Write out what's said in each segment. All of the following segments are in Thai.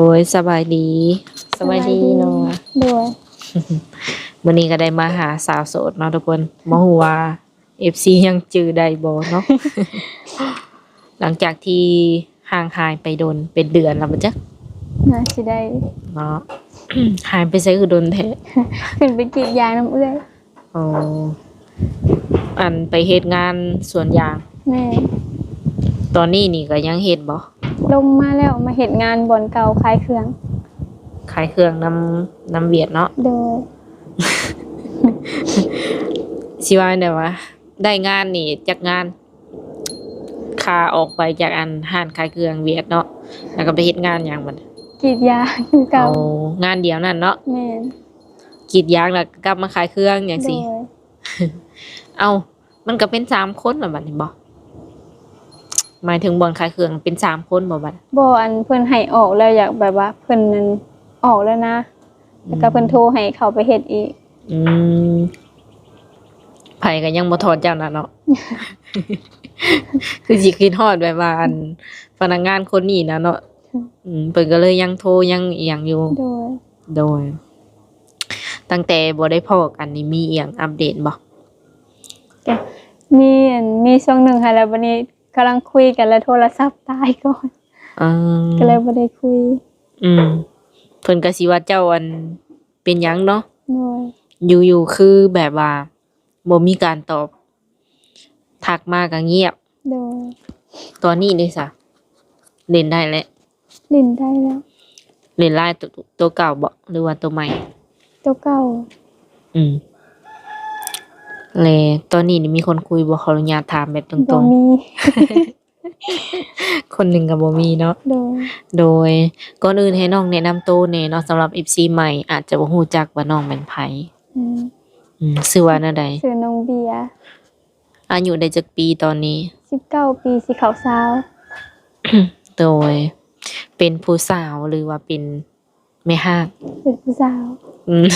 โอ้ยสบายดีสบายดีเนาะ โดย วันนี้ก็ได้มาหาสาวโสดเนาะทุกคนบ่ฮู้ว่า FC ยังจื้อได้บ่เนาะ หลังจากที่ห่างหายไปโดนเป็นเดือนแล้วบ่จ๊ะ น่าสิได้ เนาะ หายไปไสคือโดนแท้ ขึ้นไปกรีดยางน้ำเอื้อย อ๋ออันไปเฮ็ดงานสวนยาง แม่ ตอนนี้นี่ก็ยังเฮ็ดบ่ ลงมาแล้วมาเฮ็ดงานบ่อนเก่าขายเครื่อง ขายเครื่องนำเวียดเนาะ โดย สิว่าได้ว่าได้งานนี่จากงานค่าออกไปจากอันห้านขายเครื่องเวียดเนาะแล้วก็ไปเฮ็ดงานหยังบัด กรีดยางคือเก่า เอางานเดียวนั่นเนาะ แม่น กรีดยางแล้วก็กลับมาขายเครื่องจัง โด ซี่ ย เอามันก็เป็น3คนแล้วบัดนี้บ่หมายถึงบ่อนขายเครื่องเป็น3คนบ่บัด บ่อันเพิ่นให้ออกแล้วอยากแบบว่าเพิ่นนั้นออกแล้วนะ แล้วก็เพิ่นโทรให้เขาไปเฮ็ดอีก อืมไผก็ยังบ่ถอดเจ้าน่ะเนาะ คือสิคิดฮอดแบบว่าอันพนักงานคนนี้นะเนาะเพิ่นก็เลยยังโทรยังอีหยังอยู่ โดย โดย ตั้งแต่บ่ได้พ้อกันนี่มีอีหยังอัปเดตบ่ ก็มีช่วงหนึงค่ะแล้ววันนี้กำลังคุยกันแล้วโทรศัพท์ตายก่อน ก็เลยบ่ได้คุย เพิ่นก็สิว่าเจ้าอันเป็นหยังเนาะ โดย อยู่ๆคือแบบว่าบ่มีการตอบ ทักมาก็เงียบ โดย ตอนนี้นี่ซะเล่นได้แล้ว ลิ้นได้แล้ว เล่นไลน์ตัวเก่าบ่หรือว่าตัวใหม่ ตัวเก่า อืมแล้วตอนนี้นี่มีคนคุยบ่ขออนุญาตถามแบบต บ่ รง มี ๆ คนหนึงก็บ่มีเนาะ โดย โดยก่อนอื่นให้น้องแนะนำตัวแหน่เนาะสำหรับ FC ใหม่อาจจะบ่ฮู้จักว่าน้องเป็นไผ ชื่อว่าแนวใด ชื่อน้องเบียร์ อายุได้จักปีตอนนี้ 19 ปีสิเข้า20 โดยเป็นผู้สาวหรือว่าเป็นแม่ฮ้าง เป็นผู้สาว อืม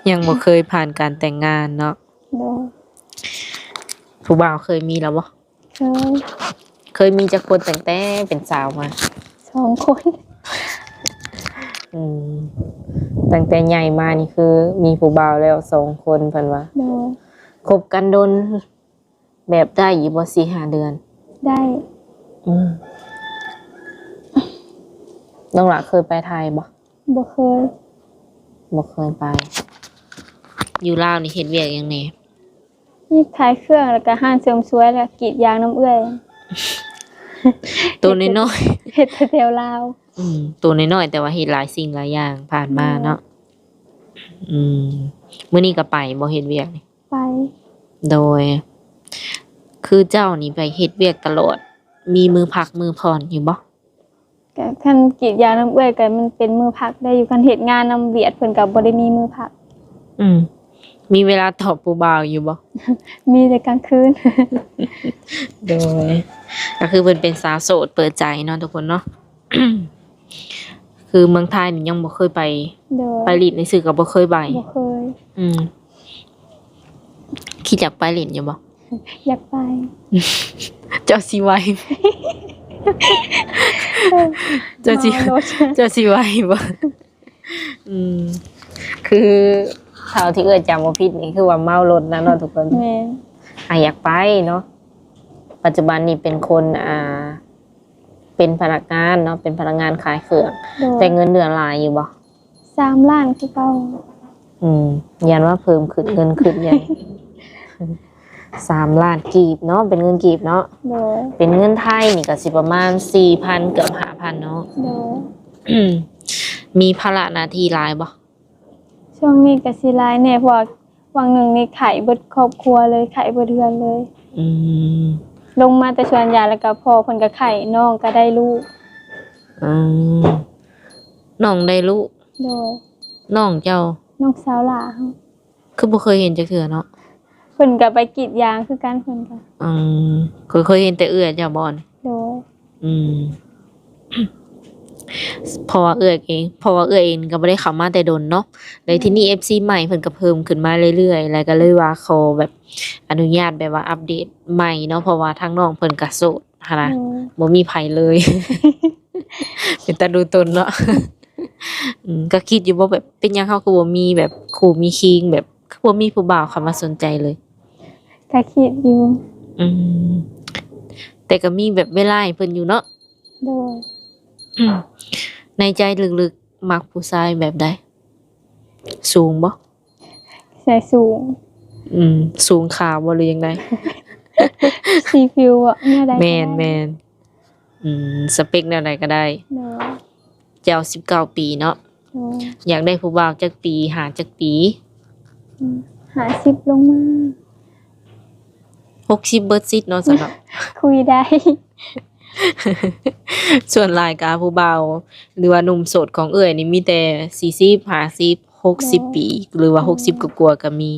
ยังบ่เคยผ่านการแต่งงานเนาะ โดย ผู้บ่าวเคยมีแล้วบ่ เคย เคยมีจักคนตั้งแต่เป็นสาวมา 2 คน อืมตั้งแต่ใหญ่มานี่คือมีผู้บ่าวแล้ว2คนเพิ่นว่า โดย คบกันโดนแบบได้อยู่บ่4-5 เดือน ได้ น้องหละเคยไปไทยบ่ บ่เคย บ่เคยไป อยู่ลาวนี่เฮ็ดเวียกหยังแหน่ นี่ขายเครื่องแล้วก็ห้างเสริมสวยแล้วก็กรีดยางน้ำเอื้อย ตัวน้อย เฮ็ดแถวลาว ๆตัวน้อยๆแต่ว่าเฮ็ดหลายสิ่งหลายอย่างผ่านมาเนาะมื้อนี้ก็ไปบ่เฮ็ดเวียกนี่ ไป โดย คือเจ้านี่ไปเฮ็ดเวียกตลอด มีมือพักมือผ่อนอยู่บ่ ก็คันกรีดยางน้ำเอื้อยก็มันเป็นมือพักได้อยู่คันเฮ็ดงานนำเวียดเพิ่นก็บ่ได้มีมือพัก มีเวลาตอบผู้บ่าวอยู่บ่ มีแต่กลางคืน โดยก็คือเพิ่นเป็นสาวโสดเปิดใจเนาะทุกคนเนาะ คือเมืองไทยนี่ยังบ่เคยไป โดย ไปลินในสื่อก็บ่เคยไป บ่เคย คิดอยากไปลินอยู่บ่ อยากไป เจ้าสิไหว เจ้าสิ เมารถ เจ้าสิไหวบ่คือเท่าที่เอ่ยจำบ่ผิดนี่คือว่าเมารถนะเนาะทุกคน แม่น อยากไปเนาะปัจจุบันนี้เป็นคนเป็นพนักงานเนาะเป็นพนักงานขายเครื่อง โดย แต่เงินเดือนหลายอยู่บ่ 3 ล้านคือเก่า ยันว่าเพิ่มขึ้นเงินขึ้นใหญ่ 3 ล้านกีบเนาะเป็นเงินกีบเนาะ โดย เป็นเงินไทยนี่ก็สิประมาณ 4,000 เกือบ 5,000 เนาะ โดย มีภาระหน้าที่หลายบ่ ช่วงนี้ก็สิหลายแน่เพราะว่าวังหนึ่งนี่ขายเบิดครอบครัวเลยขายเบิดเดือนเลย อืม ลงมาแต่ชวนยาแล้วก็พ่อเพิ่นก็ไข่น้องก็ได้ลูก อืมน้องได้ลูก โดย น้องเจ้า น้องสาวหลาเฮา คือบ่เคยเห็นจักเทื่อเนาะ เพิ่นก็ไปกรีดยางคือกันเพิ่นก็ เคยเห็นแต่เอื้อยเจ้าบ่อน โดย เพราะว่าเอื้อยเองก็บ่ได้เข้ามาแต่ดนเนาะเลยที่นี่ FC ใหม่เพิ่นก็เพิ่มขึ้นมาเรื่อยๆแล้วก็เลยว่าขอแบบอนุญาตแบบว่าอัปเดตใหม่เนาะเพราะว่าทางน้องเพิ่นก็โสดหันนะ โดย บ่มีไผเลย เป็นตาดูตนเนาะ ก็คิดอยู่ว่าแบบเป็นหยังเฮาก็บ่มีแบบคู่มีคิงแบบคือบ่มีผู้บ่าวเข้ามาสนใจเลย ก็คิดอยู่ อืมแต่ก็มีแบบเวลาให้เพิ่นอยู่เนาะ โดย ในใจลึกๆมักผู้ชายแบบใดสูงบ่ ใส่สูง สูงขาวบ่หรือยังไง สีผิวอ่ะแนวใดก็ แม ได้ นแมนสเปคแนวใดก็ได้ โดย เจ้า19 ปีเนาะ โดย อยากได้ผู้บ่าวจักปีหาจักปี 50ลงมา 60เบิดซิดเนาะสำหรับ คุยได้ ส่วนหลายกาผู้บ่าวหรือว่าหนุ่มโสดของเอ้ยนี่มีแต่40 50 60 ปีหรือว่า60กว่าๆก็มี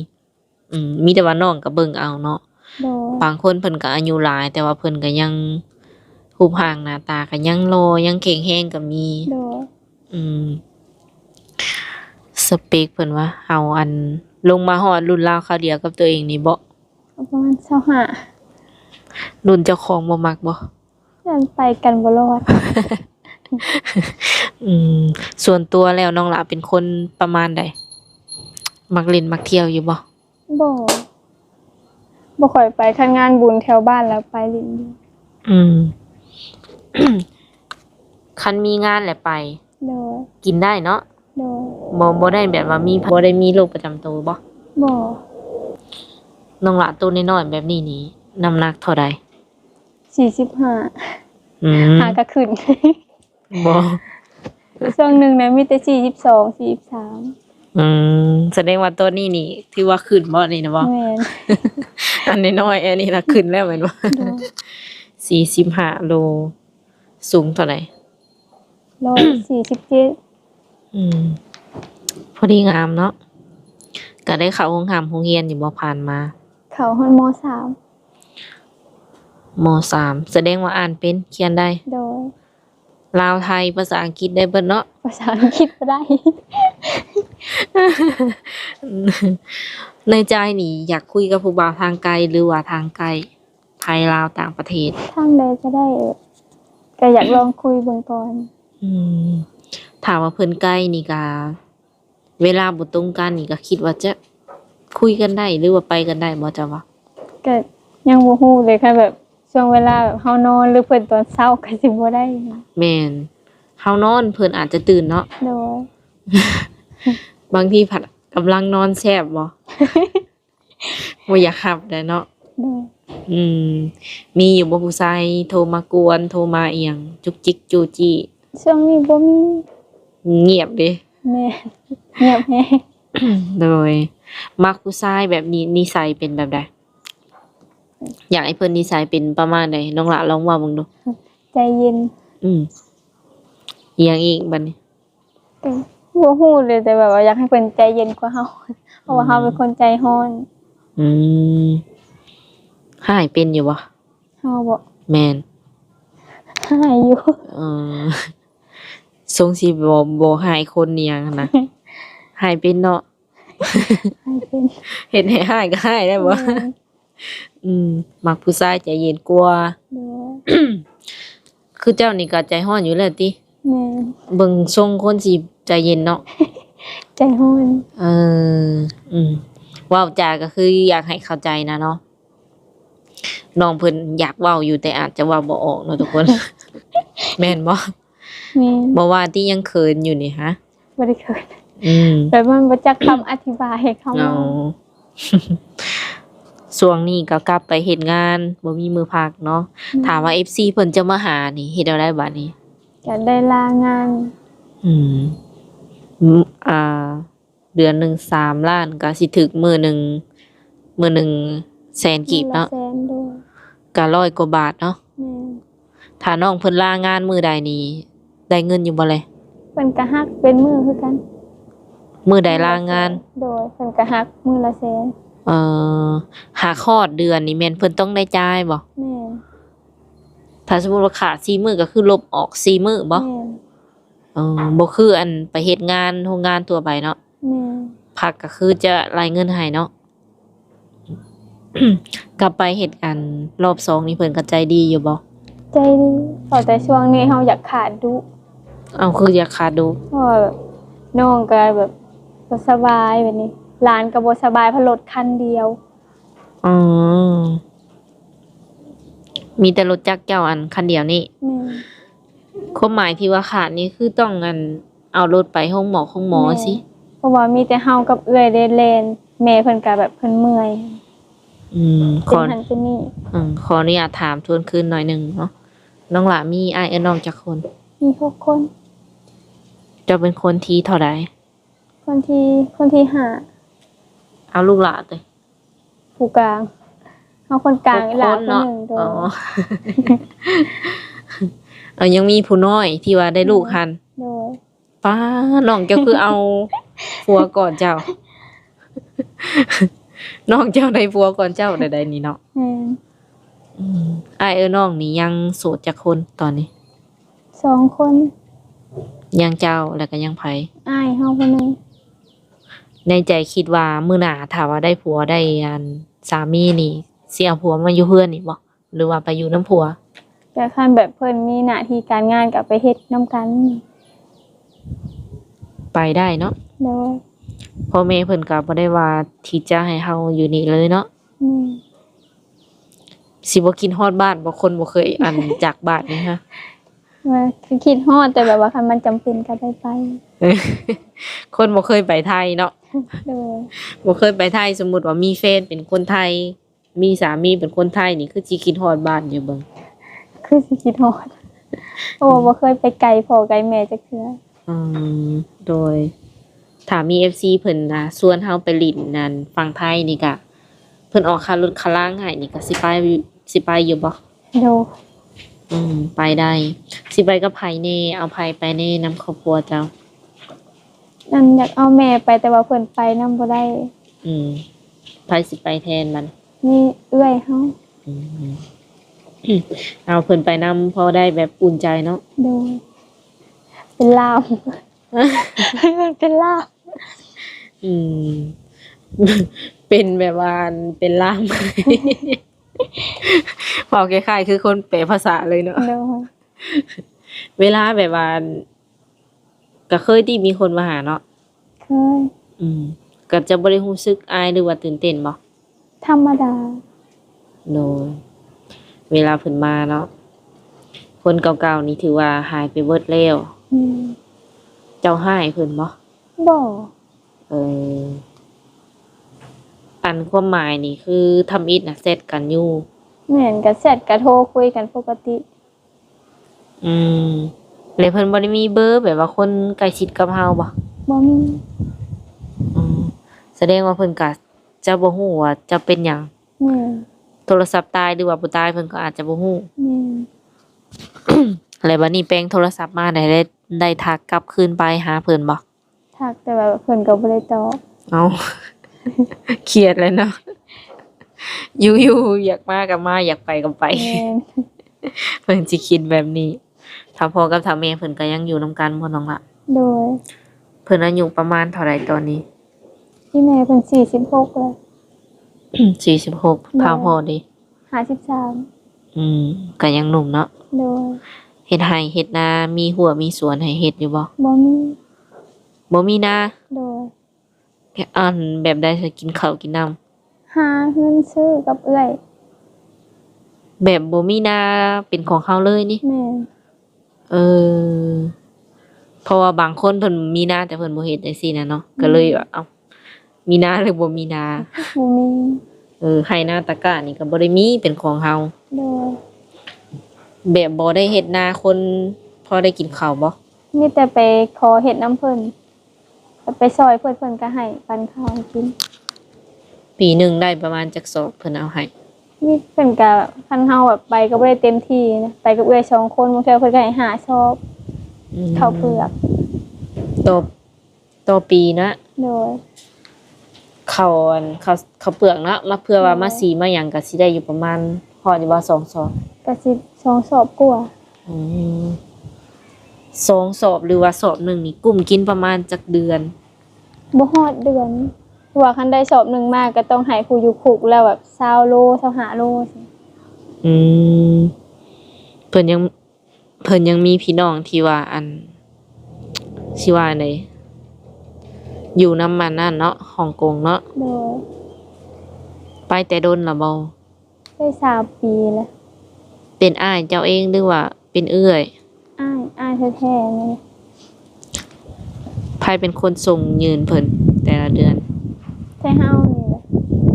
มีแต่ว่าน้องก็เบิ่งเอาเนาะ โดย บางคนเพิ่นก็อายุหลาย แต่ว่าเพิ่นก็ยังรูปร่างหน้าตาก็ยังรอยังแข็งแรงก็มี โดย อืมสเปคเพิ่นว่าเฮาอันลงมาฮอดรุ่นราวคราวเดียวกับตัวเองนี่บ่ ประมาณ25 รุ่นเจ้าของบ่มักบ่ ยันไปกันบ่รอด ส่วนตัวแล้วน้องหลาเป็นคนประมาณใดมักเล่นมักเที่ยวอยู่บ่ บ่บ่ค่อยไปคันงานบุญแถวบ้านแล้วไปลินอยู่ อืม คันมีงานแหละไป โดย กินได้เนาะ โดย บ่ได้แบบว่าบ่ได้มีโรคประจำตัวบ่ บ่ น้องหลาตัวน้อยๆแบบนี้นี่น้ำหนักเท่าใด 45 อืม หาก็ขึ้น บ่ ช่วงหนึงนะมีแต่42 43 แสดงว่าตัวนี้นี่ถือว่าขึ้นบ่นี่นะบ่ แม่น อันน้อยๆอันนี้นะขึ้นแล้วแม่นบ่ โดย 45 โล สูงเท่าไหร่ 147 พอดีงามเนาะก็ได้เข้าโรงเรียนอยู่บ่ผ่านมา เขาฮอดม ม .3 แสดงว่าอ่านเป็นเขียนได้ .3 โดย ลาวไทยภาษาอังกฤษได้เบิดเนาะ ภาษาอังกฤษบ่ได้ ในใจนี่อยากคุยกับผู้บ่าวทางไกลหรือว่าทางไกลไทยลาวต่างประเทศ ทางใดก็ได้ก็อยากลองคุยเบิ่งก่อน ถามว่าเพิ่นใกล้นี่ก็เวลาบ่ตรงกันนี่ก็คิดว่าจะคุยกันได้หรือว่าไปกันได้บ่จ้ะวะ ก็ยังบ่ฮู้เลยค่ะแบบช่วงเวลาแบบเฮานอนหรือเพิ่นตอนเช้าก็สิบ่ได้นะ แม่นเฮานอนเพิ่นอาจจะตื่นเนาะ โดย บางทีผัดกำลังนอนแซ่บบ่ บ่อยากขับได้เนาะ โดย มีอยู่บ่ผู้ชายโทรมากวนโทรมาอีหยังจุกจิกจูจี้ ช่วงนี้บ่มี เงียบเด้ แม่เงียบแฮง โดยมักผู้ชายแบบนี้นิสัยเป็นแบบใดอยากให้เพิ่นนิสัยเป็นประมาณใดน้องหละลองเว้าเบิ่งดู ใจเย็น อีหยังอีกบัดนี้ ก็บ่ฮู้เลยแต่แบบว่าอยากให้เพิ่นใจเย็นกว่าเฮาเพราะว่าเฮาเป็นคนใจร้อน หายเป็นอยู่บ่ เฮาบ่ แม่น หายอยู่ เออทรงสิบ่หายคนเนียงนะ หายเป็นเนาะ หายเป็น เฮ็ดให้หายก็หายได้บ่ แม่น มักผู้ชายใจเย็นกว่า โดย คือเจ้านี่ก็ใจร้อนอยู่แล้วติ แม่น เบิ่งทรงคนสิใจเย็นเนาะ ใจร้อน เว้าจาก็คืออยากให้เข้าใจนะเนาะน้องเพิ่นอยากเว้าอยู่แต่อาจจะเว้าบ่ออกเนาะทุกคน แม่นบ่ แม่น บ่ว่าที่ยังเขินอยู่นี่ฮะ บ่ได้เคย ม แต่มันบ่จักคำอธิบายให้เขา เอา ช่วงนี้ก็กลับไปเฮ็ดงานบ่มีมือพักเนาะถามว่า FC เพิ่นจะมาหานี่เฮ็ดเอาได้บัดนี้ จะได้ลางาน อืมอ่า เดือนหนึ่ง3 ล้านก็สิถึกมื้อหนึ่งแสนกีบเนาะ แสนด้วย ก็100 กว่าบาทเนาะ แม่น ถ้าน้องเพิ่นลางานมื้อใดนี่ได้เงินอยู่บ่เลย เพิ่นก็ฮักเป็นมือคือกัน มื้อใดลางาน โดยเพิ่นก็ฮักมือละแสน หาคลอดเดือนนี่แม่นเพิ่นต้องได้จ่ายบ่ แม่น ถ้าสมมุติว่าขาด4 มื้อก็คือลบออก4 มื้อบ่ แม่น บ่คืออันไปเฮ็ดงานโรงงานทั่วไปเนาะ แม่น พักก็คือจะรายเงินให้เนาะ กลับไปเฮ็ดอันรอบ2นี่เพิ่นก็ใจดีอยู่บ่ ใจดีแต่ช่วงนี้เฮาอยากขาดดุ เอาคืออยากขาดดู เพราะว่าแบบน้องก็แบบบ่สบายแบบนี้หลานก็บ่สบายเพราะรถคันเดียว อ๋อมีแต่รถจักรเจ้าอันคันเดียวนี่ แม่ ความหมายที่ว่าขาดนี่คือต้องเอารถไปห้องหมอสิ เพราะว่ามีแต่เฮากับเอื้อยได้เล่นแม่เพิ่นก็แบบเพิ่นเมื่อย ข เป็น อ หันเป็นนี่ ขออนุญาตถามทวนคืนหน่อยหนึงเนาะน้องหลามีอ้ายน้องจักคน มี6คน เจะเป็นคนที่เท่าใด คนที่ห้า เอาลูกหลานเลย ผู้กลางเฮาคนกลาง ห หลาน คน คน เนาะ หนึงโด อ๋อย ยังมีผู้น้อยที่ว่าได้ลูกหัน โดย ป้าน้องเจ้าคือเอาผัวก่อนเจ้า น้องเจ้าได้ผัวก่อนเจ้าใดๆนี่เนาะ แม่น อ้ายน้องนี่ยังโสดจักคนตอนนี้ 2คน ยังเจ้าแล้วก็ยังไผ อ้ายเฮาคนหนึง ในใจคิดว่ามื้อหน้าถ้าว่าได้ผัวได้สามีนี่สิเอาผัวมาอยู่เฮือนนี่บ่หรือว่าไปอยู่น้ำผัว แต่คันแบบเพิ่นมีหน้าที่การงานก็ไปเฮ็ดนํกัน ไปได้เนาะ โดย พ่อแม่เพิ่นก็บ่ได้ว่าที่จะให้เฮาอยู่นี่เลยเนาะ อืม สิบ่กินฮอดบ้านบ่คนบ่เคยจากบ้านนี่ฮะ ว่าคือคิดฮอดแต่แบบว่าคันมันจำเป็นก็ได้ไป คนบ่เคยไปไทยเนาะ โดย บ่เคยไปไทยสมมุติว่ามีแฟนเป็นคนไทย มีสามีเป็นคนไทยนี่คือสิคิดฮอดบ้านอยู่เบิ่ง คือสิคิดฮอดเพราะว่าบ่เคยไปไกลพ่อไกลแม่จักเทื่อ อืมโดยถ้ามี FC เพิ่นนะชวนเฮาไปลิ้นนั่นฝั่งไทยนี่ก็เพิ่นออกค่ารถค่าล่างให้นี่ก็สิไปอยู่บ่ โดย ไปได้สิไปกับไผแน่เอาไผไปแน่นำครอบครัวเจ้า นั่นอยากเอาแม่ไปแต่ว่าเพิ่นไปนำบ่ได้ อืมไผสิไปแทนมัน มีเอื้อยเฮา อืม เอาเพิ่นไปนำพอได้แบบอุ่นใจเนาะ โดยเป็นลาวเป็นลาว อืม เป็นแบบว่าเป็นล่าม บอกคล้ายๆคือคนแปลภาษาเลยเนาะ โดย เวลาแบบว่าก็เคยที่มีคนมาหาเนาะ เคย ก็จะบ่ได้รู้สึกอายหรือว่าตื่นเต้นบ่ ธรรมดา โนเวลาเพิ่นมาเนาะคนเก่าๆนี่ถือว่าหายไปเบิดแล้ว อืม เจ้าหายเพิ่นบ่ บ่ เอออันความหมายนี่คือทำอิฐน่ะเสร็จกันอยู่ แม่นก็แชทก็โทรคุยกันปกติ อืมแล้วเพิ่นบ่ได้มีเบอร์แบบว่าคนใกล้ชิดกับเฮาบ่ บ่มี อืมแสดงว่าเพิ่นก็จะบ่ฮู้ว่าจะเป็นหยัง แม่น โทรศัพท์ตายหรือว่าบ่ตายเพิ่นก็อาจจะบ่ฮู้ แม่น แล้วบัดนี้แปลงโทรศัพท์มาได้ทักกลับคืนไปหาเพิ่นบ่ ทักแต่ว่าเพิ่นก็บ่ได้ตอบ เอา เครียดเลยเนาะอยู่ๆอยากมาก็มาอยากไปก็ไป แม่น เพิ่นสิคิดแบบนี้ถ้าพ่อกับถ้าแม่เพิ่นก็ยังอยู่นำกันบ่น้องละ โดย เพิ่นอายุประมาณเท่าไหร่ตอนนี้ ที่แม่เพิ่น46แล้ว 46ถ้าพ่อดิ 53ก็ยังหนุ่มเนาะ โดย เฮ็ดไร่เฮ็ดนามีหัวมีสวนให้เฮ็ดอยู่บ่ บ่มี บ่มีนา โดย อันแบบใดสิกินข้าวกินน้ำ หาเงินซื้อกับเอื้อย แบบบ่มีนาเป็นของเขาเลยนี่ แม่น เออเพราะว่าบางคนเพิ่นมีนาแต่เพิ่นบ่เฮ็ดจังซี่นะเนาะก็เลยว่าเอ้ามีนาหรือบ่มีนา บ่มี ไร่นาตะกร้านี่ก็บ่ได้มีเป็นของเฮา โดย แบบบ่ได้เฮ็ดนาคนพอได้กินข้าวบ่ มีแต่ไปขอเฮ็ดน้ำเพิ่นไปซอยเพิ่นก็ให้ปันข้าวให้กิน ปีหนึงได้ประมาณจักสอบเพิ่นเอาให้ มีเพิ่นก็คันเฮาแบบไปก็บ่ได้เต็มที่นะไปกับเอื้อย2คนบางเทื่อเพิ่นก็ให้5ชอบ ข้าวเปลือก ต่อปีนะ โดย ข้าวเปลือกเนาะมาเพื่อว่ามาสีมาหยังก็สิได้อยู่ประมาณพออยู่บ่2สอบ ก็สิ2ชอบกว่า อืม2สอบหรือว่าสอบหนึงนี่กุ้มกินประมาณจักเดือน บ่ฮอดเดือนเพราะว่าคันได้ชอบหนึงมาก็ต้องให้ผู้อยู่คุกแล้วแบบ20โล25โลสิ อืม เพิ่นยังเพิ่นยังมีพี่น้องที่ว่าอันสิว่าไดอยู่นำมันนั่นเนาะฮ่องกงเนาะ โดย ไปแต่ดนล่ะบ่ ได้3 ปีแล้ว เป็นอ้ายเจ้าเองหรือว่าเป็นเอื้อย อ้ายแท้ๆนี่ ไผเป็นคนส่งยืนเพิ่นแต่ละเดือน แต่เฮานี่แหละ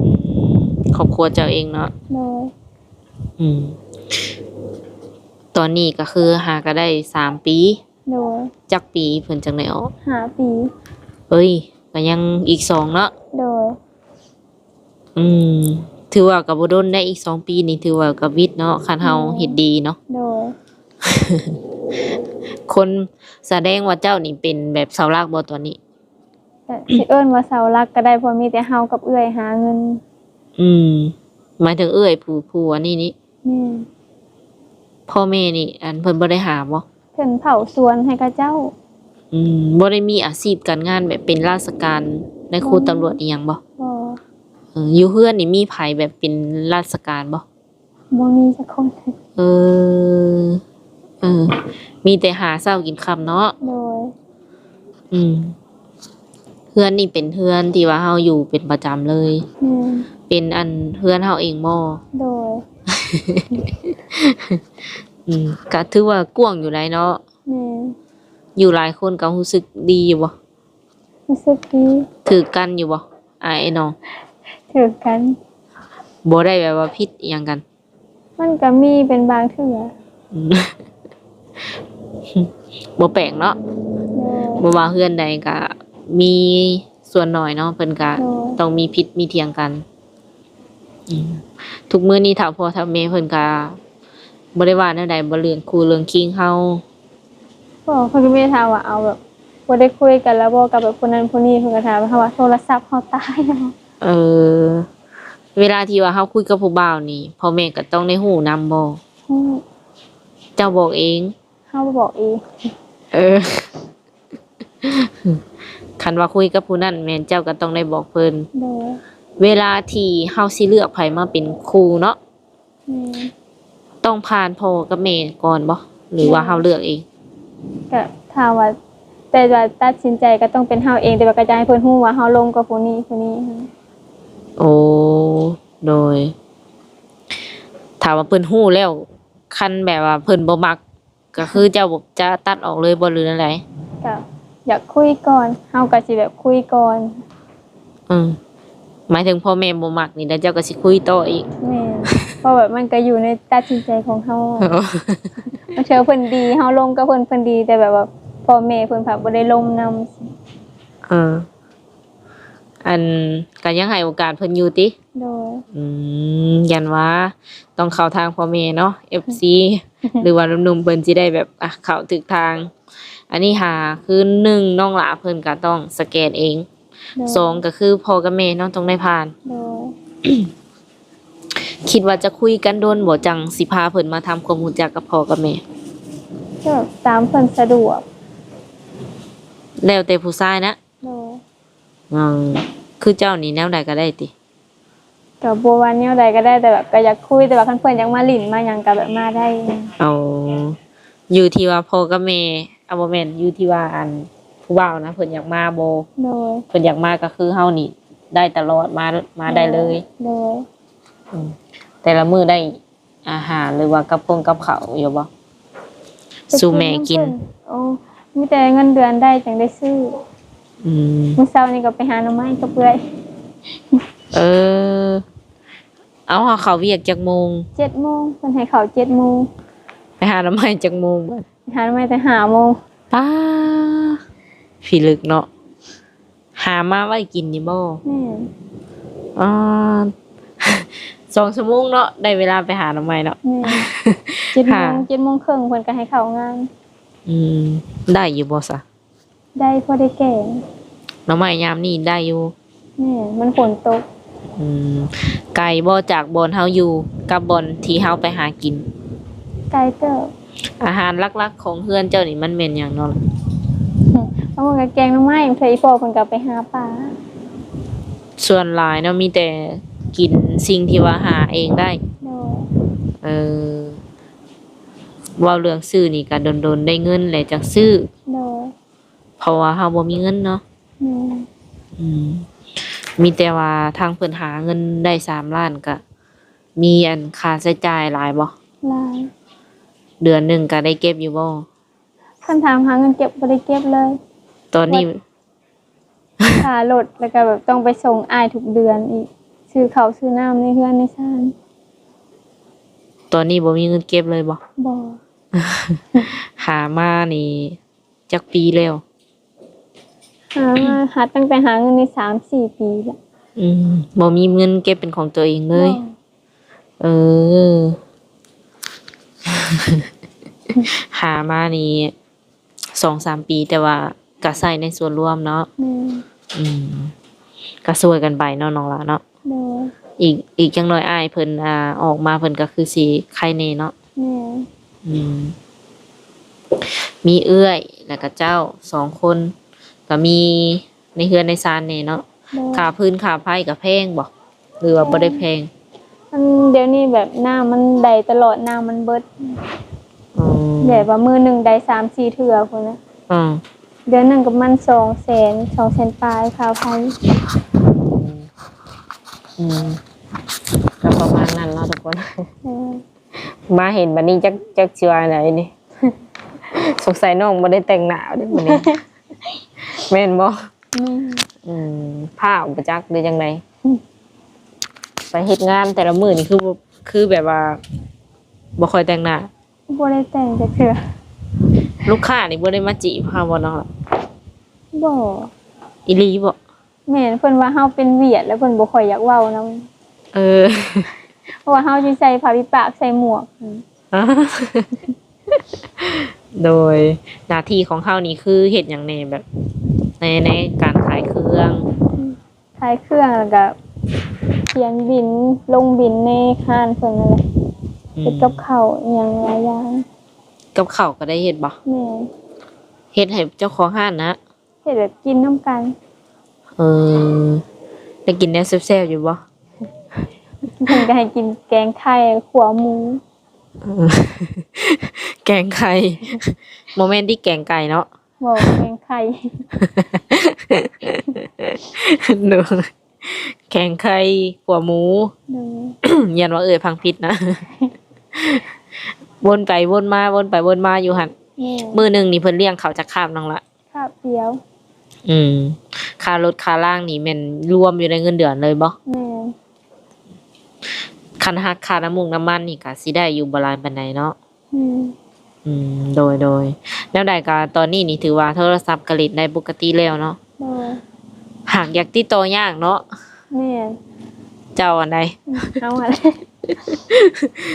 อืมครอบครัวเจ้าเองเนาะ โดย อืมตอนนี้ก็คือหาก็ได้3 ปี โดย จักปีเพิ่นจังได้ออก 5 ปี เอ้ยก็ยังอีก2เนาะ โดย อืมถือว่าก็บ่ดนได้อีก2 ปีนี่ถือว่าก็วิทย์เนาะคันเฮาเฮ็ดดีเนาะ โดย คนแสดงว่าเจ้านี่เป็นแบบเสาหลักบ่ตอนนี้ แต่สิเอิ้นว่าเสาหลักก็ได้เพราะมีแต่เฮากับเอื้อยหาเงิน อืมหมายถึงเอื้อยผู้อันนี้นี่ แม่ พ่อแม่นี่ อันเพิ่นบ่ได้หาบ่ เพิ่นเผาสวนให้กับเจ้า บ่ได้มีอาชีพการงานแบบเป็นราชการในครูตำรวจอีหยังบ่ บ่ อยู่เฮือนนี่มีไผแบบเป็นราชการบ่ บ่มีสักคน เออเออมีแต่หาเช้ากินค่ำเนาะ โดย อืมเฮือนนี่เป็นเฮือนที่ว่าเฮาอยู่เป็นประจำเลย แม่ เป็นอันเฮือนเฮาเองบ่ โดย ก็ถือว่ากว้างอยู่หลายเนาะ แม่ อยู่หลายคนก็รู้สึกดีอยู่บ่ รู้สึกดี ถือกันอยู่บ่ไอ้น้อง ถือกัน บ่ได้แบบว่าผิดอิหยังกัน มันก็มีเป็นบางเทื่อ อืม บ่แปลกเนาะ โดย บ่ว่าเฮือนใดก็มีส่วนน้อยเนาะเพิ่นก็ โดย ต้องมีผิดมีเถียงกันทุกมื้อนี้ถ้าพ่อถ้าแม่เพิ่นก็บ่ได้ว่าแนวใดบ่เรื่องคู่เรื่องคิงเฮา ก็เพิ่นก็มีถามว่าเอาแบบบ่ได้คุยกันแล้วบ่กับแบบคนนั้นคนนี้เพิ่นก็ถามว่าโทรศัพท์เฮาตายแล้ว เออ เวลาที่ว่าเฮาคุยกับผู้บ่าวนี่พ่อแม่ก็ต้องได้ฮู้นำบ่ ฮู้ เจ้าบอกเอง เฮาบ่บอกเอง เออ คันว่าคุยกับผู้นั้นแม่นเจ้าก็ต้องได้บอกเพิ่น โดย เวลาที่เฮาสิเลือกไผมาเป็นครูเนาะ แม่ ต้องผ่านพ่อกับแม่ก่อนบ่หรือว่าเฮาเลือกเอง ก็ถามว่าแต่ว่าตัดสินใจก็ต้องเป็นเฮาเองแต่ว่าก็จะให้เพิ่นฮู้ว่าเฮาลงกับผู้นี้ผู้นี้ โอ้โดยถามว่าเพิ่นฮู้แล้วคันแบบว่าเพิ่นบ่มัก ก็คือเจ้าบ่จะตัดออกเลยบ่หรือจังได ก็อยากคุยก่อนเฮาก็สิแบบคุยก่อน หมายถึงพ่อแม่บ่มักนี่แล้วเจ้าก็สิคุยต่ออีก แม่เพราะแบบมันก็อยู่ในตัดสินใจของเฮาบางเทื่อเพิ่นดีเฮาลงกับเพิ่นดีแต่แบบว่าพ่อแม่เพิ่นพาบ่ได้ลงนำ เอออันก็ยังให้โอกาสเพิ่นอยู่ติ โดย ยันว่าต้องเข้าทางพ่อแม่เนาะ FC หรือว่าหนุ่มๆเพิ่นสิได้แบบเข้าถึกทาง อันนี้หาคือ1น้องหลาเพิ่นก็ต้องสแกนเอง2ก็คือพ่อกับแม่เนาะต้องได้ผ่าน โดย คิดว่าจะคุยกันโดนบ่จังสิพาเพิ่นมาทำความรู้จักกับพ่อกับแม่ ก็แบบตามเพิ่นสะดวก แล้วแต่ผู้ชายนะ โดย อืมคือเจ้านี่แนวใดก็ได้ติ ก็บ่ว่าแนวใดก็ได้แต่แบบก็อยากคุยแต่ว่าคันเพิ่นอยากมาหลิ้นมาหยังก็แบบมาได้ เอาอยู่ที่ว่าพ่อกับแม่เอาบ่แม่นอยู่ที่ว่าอันผู้บ่าวนะเพิ่นอยากมาบ่ โดย เพิ่นอยากมาก็คือเฮานี่ได้ตลอดมาได้เลย โดย แต่ละมื้อได้อาหารหรือว่ากับพงกับข้าวอยู่บ่สู่แม่กิน โอ้มีแต่เงินเดือนได้จังได้ซื้อ อืม มื้อเช้านี่ก็ไปหาหน่อไม้กับเอื้อย เออ เอาเฮาเข้าเวียกจักโมง 7:00 นเพิ่นให้เข้า7:00 น ไปหาน้ำไม้จักโมงบัด หาหน่อไม้แต่5:00 น ป้าพี่ลึกเนาะหามาไว้กินนี่บ่ แม่น อ่า 2 ชั่วโมงเนาะได้เวลาไปหาน้ำไม้เนาะ แม่น ค่ะ 7:00 น 7:30 เพิ่นก็ให้เข้างาน อืมได้อยู่บ่ซะ ได้พอได้แกง น้ำไม้ยามนี้ได้อยู่ แม่นมันฝนตก อืมไกลบ่จากบอนเฮาอยู่กับบอนที่เฮาไปหากิน ไกลเติบ อาหารหลักๆของเฮือนเจ้านี่มันแม่นหยังเนาะ บางคนก็แกงหน่อไม้เทยพ่อเพิ่นก็ไปหาปลา ส่วนหลายเนาะมีแต่กินสิ่งที่ว่าหาเองได้ โดย เออ เว้าเรื่องซื้อนี่ก็โดนๆได้เงินแหละจักซื้อโดยเพราะว่าเฮาบ่มีเงินเนาะอืมอืมมีแต่ว่าทางเพิ่นหาเงินได้3ล้านก็มีอันค่าใช้จ่ายหลายบ่หลายเดือนหนึงก็ได้เก็บอยู่บ่เพิ่นถามหาเงินเก็บบ่ได้เก็บเลย ตอนนี้ ค่ารถแล้วก็แบบต้องไปส่งอ้ายทุกเดือนอีกซื้อข้าวซื้อน้ำในเฮือนในซ่านตอนนี้บ่มีเงินเก็บเลยบ่ บ่ หามานี่จักปีแล้ว หาตั้งแต่หาเงินใน3-4 ปีแล้วอืมบ่มีเงินเก็บเป็นของตัวเองเลย บ่ เออ หามานี่2-3 ปีแต่ว่าก็ใช้ในส่วนรวมเนาะ แม่ อืมก็ช่วยกันไปเนาะน้องหลาเนาะ โดย อีกจังน้อยอ้ายเพิ่นออกมาเพิ่นก็คือสิไข่แน่เนาะ แม่ อืมมีเอื้อยแล้วก็เจ้า2คนก็มีในเฮือนในซานแน่เนาะ โดย ค่าพื้นค่าไฟก็แพงบ่หรือว่าบ่ได้แพง มันเดี๋ยวนี้แบบน้ำมันได้ตลอดน้ำมันเบิด อืม แบบว่ามื้อหนึงได้3-4เทื่อพุ่นนะ อืม เดือนหนึงก็มัน200,000 ปลายค่าไฟ อืมก็ประมาณนั้นเนาะทุกคน เออ มาเห็นบัดนี้จักสิว่าไหนนี่ สงสัยน้องบ่ได้แต่งหน้าเด้บัดนี้ แม่นบ่ แม่ อืมผ้าออกบ่จักหรือจังไดไปเฮ็ดงานแต่ละมื้อนี่คือแบบว่าบ่ค่อยแต่งหน้า บ่ได้แต่งจักเทื่อ ลูกค้านี่บ่ได้มาจีบเฮาบ่น้องล่ะ บ่ อีหลีบ่ แม่นเพิ่นว่าเฮาเป็นเวียดแล้วเพิ่นบ่ค่อยอยากเว้านำ เออ เพราะว่าเฮาสิใส่ผ้าปิดปากใส่หมวก โดยหน้าที่ของเฮานี่คือเฮ็ดหยังแหน่แบบในการขายเครื่อง ขายเครื่องแล้วก็เขียนบินลงบินในห้านเพิ่นนั่นแหละเฮ็ดกับข้าวอิหยังหลายอย่าง กับข้าวก็ได้เฮ็ดบ่ แม่ เฮ็ดให้เจ้าของร้านนะ เฮ็ดแบบกินนํกัน เออได้กินแนวแซ่บๆอยู่บ่ เพิ่นก็ให้กินแกงไข่ขัวหมู เออ แกงไข่โมเมนต์ที่แกงไก่เนาะ บ่แกงไข่ เนูแกงไข่ขัวหมู เด้อ ยันว่าพังพิษนะ วนไปวนมาวนไปวนมาอยู่หั่น แม่ มื้อหนึงนี่เพิ่นเลี้ยงเขาวจักคาบน้องละ ข้าวเดียว อืมค่ารถค่าล่างนี่แม่นรวมอยู่ในเงินเดือนเลยบ่ แม่ คันหักค่าน้ำมูกน้ำมันนี่ก็สิได้อยู่บ่หลายปานใดเนาะ อืม อืมโดยแล้วใดก็ตอนนี้นี่ถือว่าโทรศัพท์ก็เล่นได้ปกติแล้วเนาะ โดย หากอยากติดต่อยากเนาะ แม่ เจ้าอันใด เอาอะไร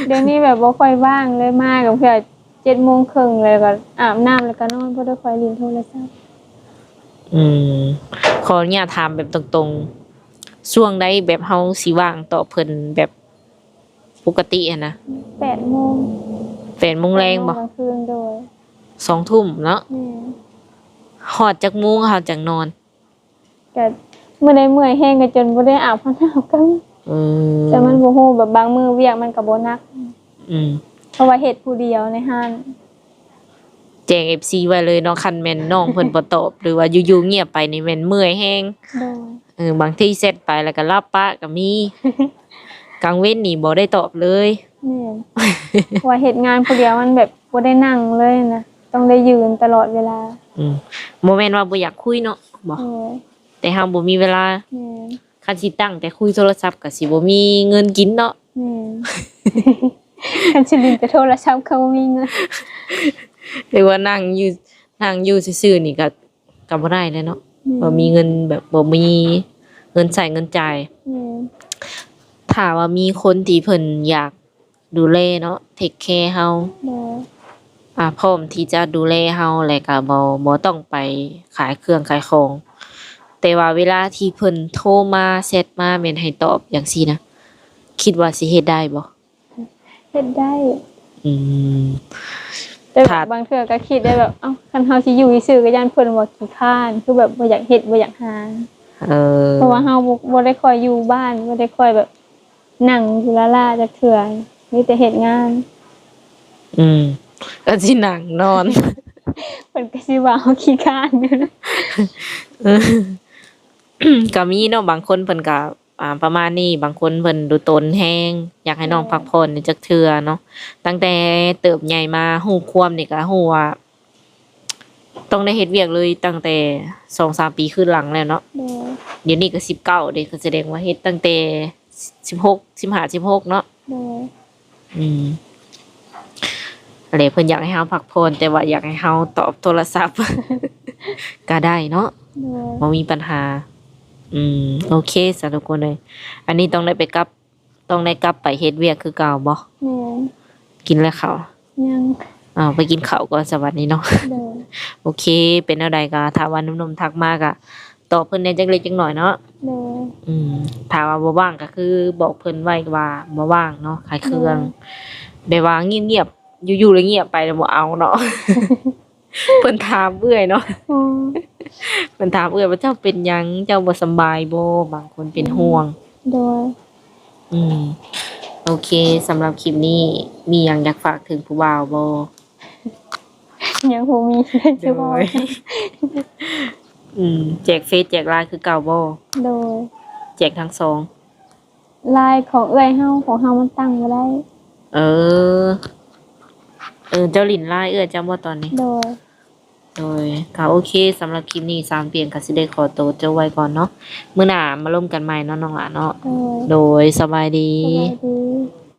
เดี๋ยวนี้แบบบ่ค่อยว่างเลยมากกับเพื่อ7:30เลยก็อาบน้ำแล้วก็นอนบ่ได้ค่อยเล่นโทรศัพท์ อืมขออนุญาตถามแบบตรงๆช่วงใดแบบเฮาสิว่างต่อเพิ่นแบบปกติอะนะ 8:00 8:00 นแรงบ่ กลางคืนโดย 2 ทุ่มเนาะ แม่ ฮอดจักโมงเฮาจักนอน ก็มื้อใดเมื่อยแฮงก็จนบ่ได้อาบน้ำกัน อืม แต่มันบ่ฮู้แบบบางมื้อเวียกมันก็บ่หนัก อืม เพราะว่าเฮ็ดผู้เดียวในห้าน แจ้ง FC ไว้เลยเนาะคันแม่นน้องเพิ่นบ่ตอบหรือว่าอยู่ๆเงียบไปนี่แม่นเมื่อยแฮง โดย บางทีเสร็จไปแล้วก็รับปะก็มี กลางเว้นนี่บ่ได้ตอบเลย แม่น เพราะว่าเฮ็ดงานผู้เดียวมันแบบบ่ได้นั่งเลยนะต้องได้ยืนตลอดเวลา อืมบ่แม่นว่าบ่อยากคุยเนาะบ่ โอ้ย แต่เฮาบ่มีเวลา แม่น คันสิตั้งแต่คุยโทรศัพท์ก็สิบ่มีเงินกินเนาะ แม่น คันสิลินแต่โทรศัพท์เขาบ่มีเงิน หรือว่านั่งอยู่ซื่อๆนี่ก็บ่ได้เลยเนาะบ่มีเงินแบบบ่มีเงินใช้เงินจ่าย แม่น ถ้าว่ามีคนที่เพิ่นอยากดูแลเนาะเทคแคร์เฮา โดย พร้อมที่จะดูแลเฮาและก็บ่ต้องไปขายเครื่องขายของแต่ว่าเวลาที่เพิ่นโทรมาแชทมาแม่นให้ตอบจังซี่นะคิดว่าสิเฮ็ดได้บ่ เฮ็ดได้ อืม แต่ ถ้า บางเทื่อก็คิดได้แบบเอ้าคันเฮาสิอยู่ซื่อๆก็ย่านเพิ่นว่าขี้คร้านคือแบบบ่อยากเฮ็ดบ่อยากหา เออ เพราะว่าเฮาบ่ได้ค่อยอยู่บ้านบ่ได้ค่อยแบบนั่งอยู่ละล่าจักเทื่อมีแต่เฮ็ดงาน อืม ก็สินั่งนอน เพิ่นก็สิว่าเฮาขี้คร้านอยู่นะ ก็มีเนาะบางคนเพิ่นก็ประมาณนี้บางคนเพิ่นดูตนแฮงอยากให้น้องพักผ่อนนี่จักเทื่อเนาะตั้งแต่เติบใหญ่มาฮู้ความนี่ก็ฮู้ว่าต้องได้เฮ็ดเวียกเลยตั้งแต่ 2-3 ปีขึ้นหลังแล้วเนาะ โดย เดี๋ยวนี้ก็19เด้ก็แสดงว่าเฮ็ดตั้งแต่16 15 16เนาะ โดย อืมอะไรเพิ่นอยากให้เฮาพักผ่อนแต่ว่าอยากให้เฮาตอบโทรศัพท์ ก็ได้เนาะ โดย บ่มีปัญหา โอเคสำหรับทุกคนเลย อันนี้ต้องได้กลับไปเฮ็ดเวียกคือเก่าบ่ แม่น กินแล้วข้าว ยัง ไปกินข้าวก่อนสวัสดีเนาะ โดย โอเค เป็นแนวใดก็ถ้าว่าหนุ่มๆทักมาก็ตอบเพิ่นได้จักเล็กจักน้อยเนาะ โดย ถ้าว่าบ่ว่างก็คือบอกเพิ่นไว้ว่าบ่ว่างเนาะขายเครื่องแบบว่าเงียบๆอยู่ๆแล้วเงียบไปแล้วบ่เอาเนาะ เพิ่นถามเอื้อยเนาะ อ๋อ เพิ่นถามเอื้อยว่าเจ้าเป็นหยังเจ้าบ่สำบายบ่บางคนเป็นห่วง โดย โอเคสำหรับคลิปนี้มีหยังอยากฝากถึงผู้บ่าวบ่ ยังบ่มีเลยจะบอก แจกเฟซแจกไลน์คือเก่าบ่ โดย แจกทั้งสอง ลายของเอื้อยเฮาของเฮามันตั้งบ่ได้ เออเจ้าหลินไลน์เอื้อยเจ้าบ่ตอนนี้ โดย โดยก็โอเคสำหรับคลิปนี้3เปลี่ยนก็สิได้ขอตัวเจ้าไว้ก่อนเนาะมื้อหน้ามาร่วมกันใหม่เนาะน้องหลานเนาะ โดย โดยสบายดี สวัสดี